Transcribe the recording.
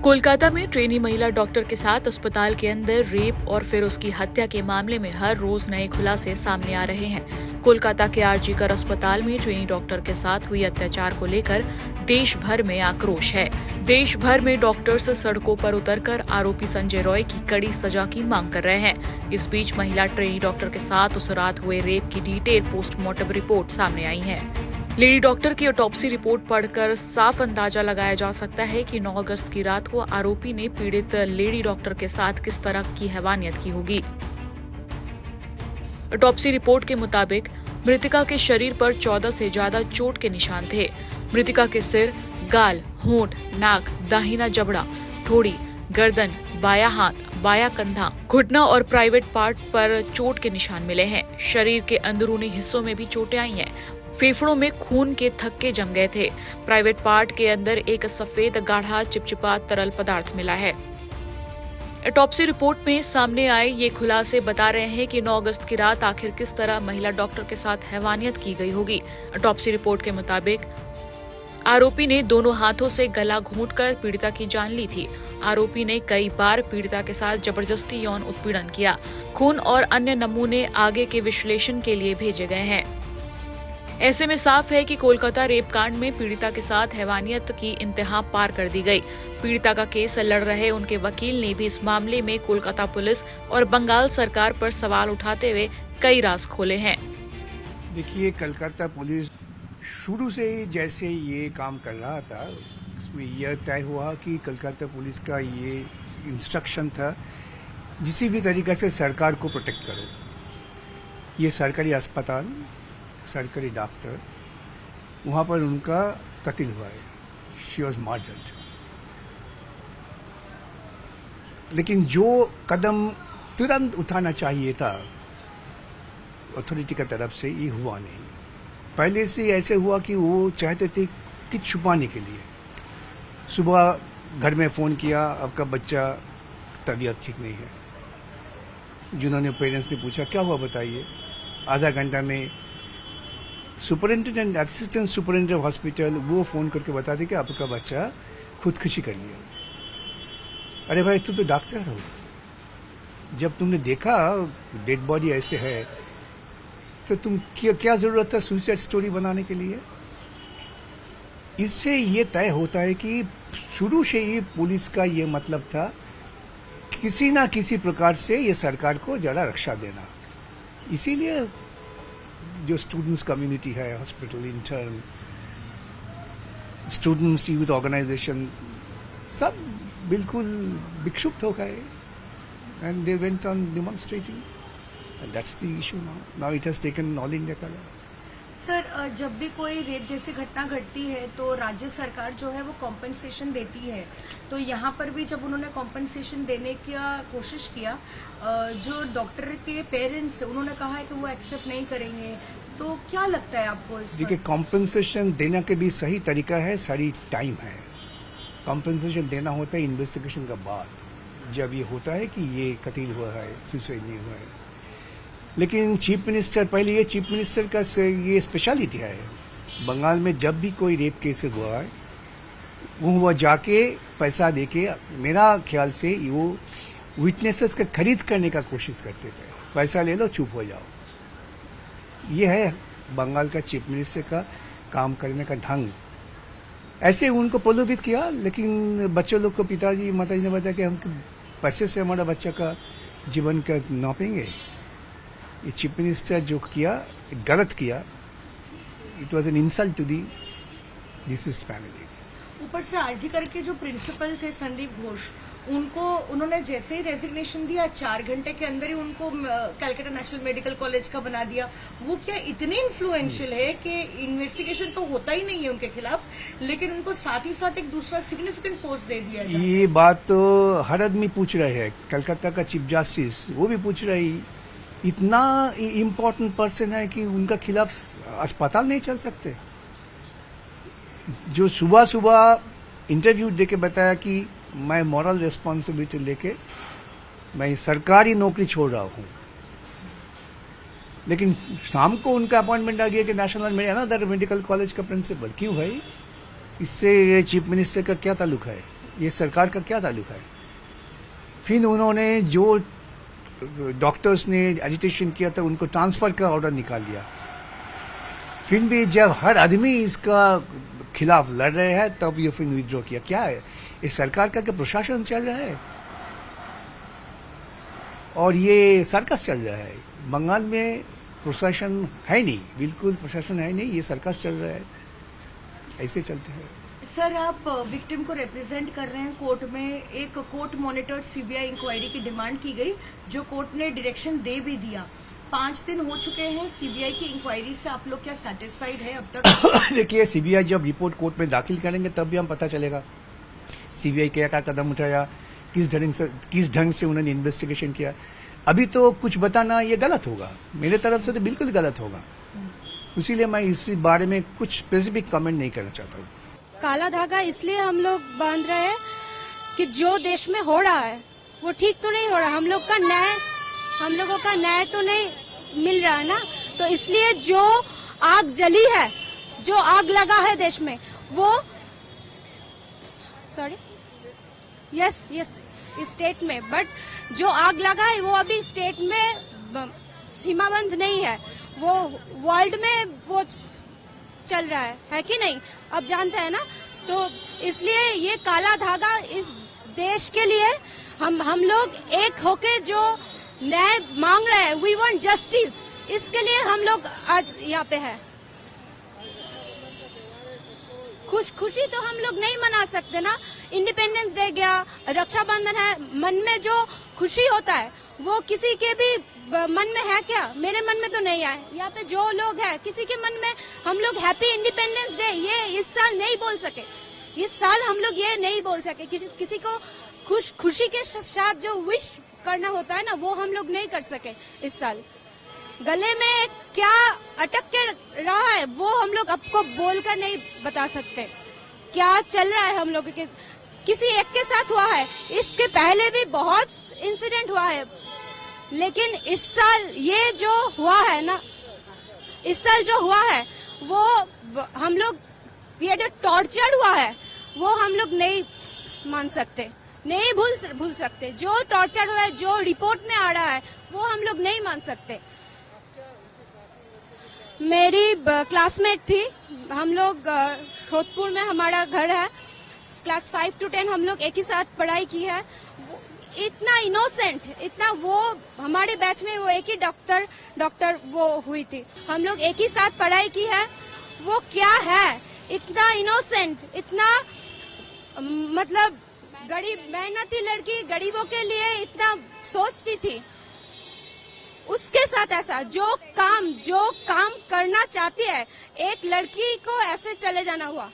कोलकाता में ट्रेनी महिला डॉक्टर के साथ अस्पताल के अंदर रेप और फिर उसकी हत्या के मामले में हर रोज नए खुलासे सामने आ रहे हैं। कोलकाता के आरजी कर अस्पताल में ट्रेनी डॉक्टर के साथ हुई अत्याचार को लेकर देश भर में आक्रोश है। देश भर में डॉक्टर्स सड़कों पर उतरकर आरोपी संजय रॉय की कड़ी सजा की मांग कर रहे हैं। इस बीच महिला ट्रेनी डॉक्टर के साथ उस रात हुए रेप की डिटेल पोस्टमार्टम रिपोर्ट सामने आई है। लेडी डॉक्टर की ऑटोप्सी रिपोर्ट पढ़कर साफ अंदाजा लगाया जा सकता है कि 9 अगस्त की रात को आरोपी ने पीड़ित लेडी डॉक्टर के साथ किस तरह की हैवानियत की होगी। ऑटोप्सी रिपोर्ट के मुताबिक मृतिका के शरीर पर 14 से ज्यादा चोट के निशान थे। मृतिका के सिर, गाल, होंठ, नाक, दाहिना जबड़ा, ठोड़ी, गर्दन, बायां हाथ, बायां कंधा, घुटना और प्राइवेट पार्ट पर चोट के निशान मिले हैं। शरीर के अंदरूनी हिस्सों में भी चोटें आई हैं। फेफड़ों में खून के थक्के जम गए थे। प्राइवेट पार्ट के अंदर एक सफेद गाढ़ा चिपचिपा तरल पदार्थ मिला है। ऑटोप्सी रिपोर्ट में सामने आए ये खुलासे बता रहे हैं कि 9 अगस्त की रात आखिर किस तरह महिला डॉक्टर के साथ हैवानियत की गई होगी। ऑटोप्सी रिपोर्ट के मुताबिक आरोपी ने दोनों हाथों से गला घोंटकर पीड़िता की जान ली थी। आरोपी ने कई बार पीड़िता के साथ जबरदस्ती यौन उत्पीड़न किया। खून और अन्य नमूने आगे के विश्लेषण के लिए भेजे गए हैं। ऐसे में साफ है कि कोलकाता रेप कांड में पीड़िता के साथ हैवानियत की इंतहा पार कर दी गई। पीड़िता का केस लड़ रहे उनके वकील ने भी इस मामले में कोलकाता पुलिस और बंगाल सरकार पर सवाल उठाते हुए कई राज खोले हैं। देखिए, कोलकाता पुलिस शुरू से ही जैसे ये काम कर रहा था, इसमें यह तय हुआ कि कोलकाता पुलिस का ये इंस्ट्रक्शन था, किसी भी तरीके से सरकार को प्रोटेक्ट करो। ये सरकारी अस्पताल, सरकारी डॉक्टर, वहाँ पर उनका कत्ल हुआ है। She was murdered. लेकिन जो कदम तुरंत उठाना चाहिए था अथॉरिटी की तरफ से, ये हुआ नहीं। पहले से ऐसे हुआ कि वो चाहते थे कि छुपाने के लिए। सुबह घर में फ़ोन किया, आपका बच्चा तबीयत ठीक नहीं है। जिन्होंने पेरेंट्स ने पूछा क्या हुआ बताइए, आधा घंटा में सुपरिटेंडेंट, असिस्टेंट सुपरिटेंडेंट हॉस्पिटल वो फ़ोन करके बताते कि आपका बच्चा खुदकुशी कर लिया। अरे भाई, तू तो डॉक्टर हो, जब तुमने देखा डेड बॉडी ऐसे है तो तुम क्या ज़रूरत था सुसाइड स्टोरी बनाने के लिए। इससे ये तय होता है कि शुरू से ही पुलिस का ये मतलब था किसी ना किसी प्रकार से ये सरकार को ज़रा रक्षा देना। इसीलिए जो स्टूडेंट्स कम्युनिटी है, hospital intern, students youth organization, सब बिल्कुल विक्षुब्ध हो गए and they went on demonstrating and that's the issue. Now it has taken all India colour. Sir, जब भी कोई रेप जैसी घटना घटती है तो राज्य सरकार जो है वो कॉम्पेंसेशन देती है। तो यहाँ पर भी जब उन्होंने कॉम्पेंसेशन देने की कोशिश किया, जो डॉक्टर के पेरेंट्स उन्होंने कहा है कि वो एक्सेप्ट नहीं करेंगे। तो क्या लगता है आपको इस पर? देखिए, कॉम्पेंसेशन देने के भी सही तरीका है, सारी टाइम है। कॉम्पेंसेशन देना होता है इन्वेस्टिगेशन के बाद, जब ये होता है कि ये कत्ल हुआ है, सुसाइड नहीं हुआ है। लेकिन चीफ मिनिस्टर, पहले ये चीफ मिनिस्टर का ये स्पेशलिटी है। बंगाल में जब भी कोई रेप केस हुआ है, वो जाके पैसा देके, मेरा ख्याल से वो विटनेसेस का खरीद करने का कोशिश करते थे। पैसा ले लो, चुप हो जाओ। ये है बंगाल का चीफ मिनिस्टर का काम करने का ढंग। ऐसे उनको प्रलोभित किया, लेकिन बच्चों लोग को पिताजी माताजी ने बताया कि हम पैसे से हमारा बच्चा का जीवन का नापेंगे। ये चीफ मिनिस्टर जो किया, गलत किया। It was an insult to the deceased family. ऊपर से आरजी कर के जो प्रिंसिपल थे संदीप घोष, उन्होंने जैसे ही रेजिग्नेशन दिया, 4 घंटे के अंदर ही उनको कलकत्ता नेशनल मेडिकल कॉलेज का बना दिया। वो क्या इतने इन्फ्लुएंशियल है कि इन्वेस्टिगेशन तो होता ही नहीं है उनके खिलाफ, लेकिन उनको साथ ही साथ एक दूसरा सिग्निफिकेंट पोस्ट दे दिया। ये बात तो हर आदमी पूछ रहे हैं। कलकत्ता का चीफ जस्टिस वो भी पूछ रहे, इतना इम्पोर्टेंट पर्सन है कि उनका खिलाफ अस्पताल नहीं चल सकते। जो सुबह सुबह इंटरव्यू देके बताया कि मैं मॉरल रिस्पॉन्सिबिलिटी लेके मैं सरकारी नौकरी छोड़ रहा हूँ, लेकिन शाम को उनका अपॉइंटमेंट आ गया कि नेशनल मेडिकल कॉलेज का प्रिंसिपल। क्यों भाई, इससे चीफ मिनिस्टर का क्या ताल्लुक है? ये सरकार का क्या ताल्लुक है? फिर उन्होंने जो डॉक्टर्स ने एजिटेशन किया था उनको ट्रांसफर का ऑर्डर निकाल दिया। फिर भी जब हर आदमी इसका खिलाफ लड़ रहे हैं तब ये फिर विड्रॉ किया। क्या है इस सरकार का? प्रशासन चल रहा है और ये सर्कस चल रहा है। बंगाल में प्रशासन है नहीं, बिल्कुल प्रशासन है नहीं, ये सर्कस चल रहा है, ऐसे चलते हैं। सर, आप विक्टिम को रिप्रेजेंट कर रहे हैं कोर्ट में। एक कोर्ट मॉनिटर्ड सीबीआई इंक्वायरी की डिमांड की गई, जो कोर्ट ने डायरेक्शन दे भी दिया। 5 दिन हो चुके हैं सीबीआई की इंक्वायरी से, आप लोग क्या सेटिस्फाइड है अब तक? देखिए, सीबीआई जब रिपोर्ट कोर्ट में दाखिल करेंगे तब भी हम पता चलेगा सीबीआई क्या क्या कदम उठाया, किस ढंग से उन्होंने इन्वेस्टिगेशन किया। अभी तो कुछ बताना ये गलत होगा, मेरे तरफ से तो बिल्कुल गलत होगा, इसीलिए मैं इस बारे में कुछ स्पेसिफिक कमेंट नहीं करना चाहता हूँ। काला धागा इसलिए हम लोग बांध रहे हैं कि जो देश में हो रहा है वो ठीक तो नहीं हो रहा। हम लोगों का न्याय तो नहीं मिल रहा है ना, तो इसलिए जो आग जली है, जो आग लगा है देश में, वो यस स्टेट में, बट जो आग लगा है वो अभी स्टेट में सीमाबंद नहीं है, वो वर्ल्ड में वो चल रहा है कि नहीं? अब जानते हैं ना, तो इसलिए ये काला धागा इस देश के लिए हम लोग एक होके जो न्याय मांग रहे हैं, वी वांट जस्टिस, इसके लिए हम लोग आज यहाँ पे हैं। खुशी तो हम लोग नहीं मना सकते ना, इंडिपेंडेंस डे गया, रक्षाबंधन है, मन में जो खुशी होता है वो किसी के भी मन में है क्या? मेरे मन में तो नहीं है। यहाँ पे जो लोग हैं किसी के मन में हम लोग हैप्पी इंडिपेंडेंस डे ये इस साल नहीं बोल सके, इस साल हम लोग ये नहीं बोल सके। किसी को खुशी के साथ जो विश करना होता है ना, वो हम लोग नहीं कर सके इस साल। गले में क्या अटक के रहा है वो हम लोग आपको बोलकर नहीं बता सकते। क्या चल रहा है हम लोग के, किसी एक के साथ हुआ है, इसके पहले भी बहुत इंसिडेंट हुआ है, लेकिन इस साल ये जो हुआ है ना, इस साल जो हुआ है वो हम लोग, ये जो टॉर्चर हुआ है वो हम लोग नहीं मान सकते, नहीं भूल सकते। जो टॉर्चर हुआ है, जो रिपोर्ट में आ रहा है, वो हम लोग नहीं मान सकते। मेरी क्लासमेट थी, हम लोग जोधपुर में हमारा घर है, क्लास 5 to 10 हम लोग एक ही साथ पढ़ाई की है। इतना इनोसेंट, इतना वो हमारे बैच में वो एक ही डॉक्टर वो हुई थी, हम लोग एक ही साथ पढ़ाई की है। वो क्या है, इतना इनोसेंट, इतना मतलब गरीब मेहनती लड़की, गरीबों के लिए इतना सोचती थी, उसके साथ ऐसा जो काम करना चाहती है, एक लड़की को ऐसे चले जाना हुआ।